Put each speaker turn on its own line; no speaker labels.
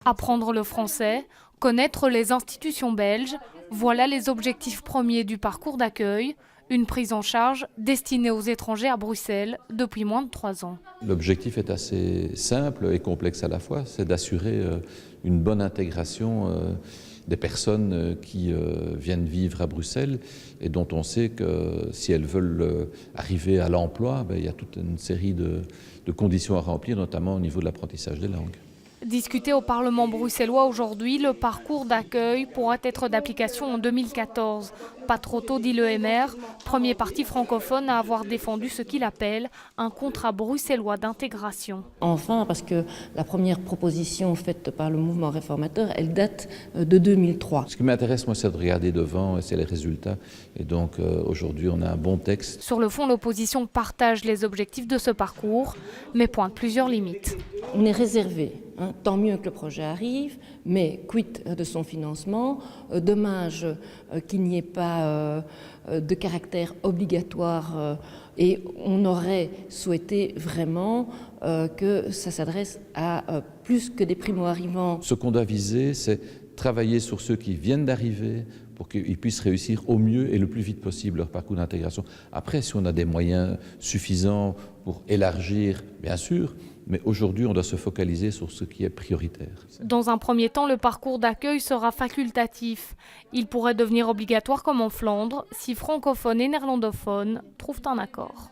Apprendre le français, connaître les institutions belges, voilà les objectifs premiers du parcours d'accueil, une prise en charge destinée aux étrangers à Bruxelles depuis moins de 3 ans.
L'objectif est assez simple et complexe à la fois, c'est d'assurer une bonne intégration des personnes qui viennent vivre à Bruxelles et dont on sait que si elles veulent arriver à l'emploi, il y a toute une série de conditions à remplir, notamment au niveau de l'apprentissage des langues.
Discuté au Parlement bruxellois aujourd'hui, le parcours d'accueil pourra être d'application en 2014. Pas trop tôt, dit le MR, premier parti francophone à avoir défendu ce qu'il appelle un contrat bruxellois d'intégration.
Enfin, parce que la première proposition faite par le mouvement réformateur, elle date de 2003.
Ce qui m'intéresse, moi, c'est de regarder devant, c'est les résultats. Et donc, aujourd'hui, on a un bon texte.
Sur le fond, l'opposition partage les objectifs de ce parcours, mais pointe plusieurs limites.
On est réservé. Tant mieux que le projet arrive, mais quid de son financement? Dommage qu'il n'y ait pas de caractère obligatoire et on aurait souhaité vraiment que ça s'adresse à plus que des primo-arrivants.
Ce qu'on doit viser, c'est travailler sur ceux qui viennent d'arriver pour qu'ils puissent réussir au mieux et le plus vite possible leur parcours d'intégration. Après, si on a des moyens suffisants pour élargir, bien sûr, mais aujourd'hui, on doit se focaliser sur ce qui est prioritaire.
Dans un premier temps, le parcours d'accueil sera facultatif. Il pourrait devenir obligatoire comme en Flandre si francophones et néerlandophones trouvent un accord.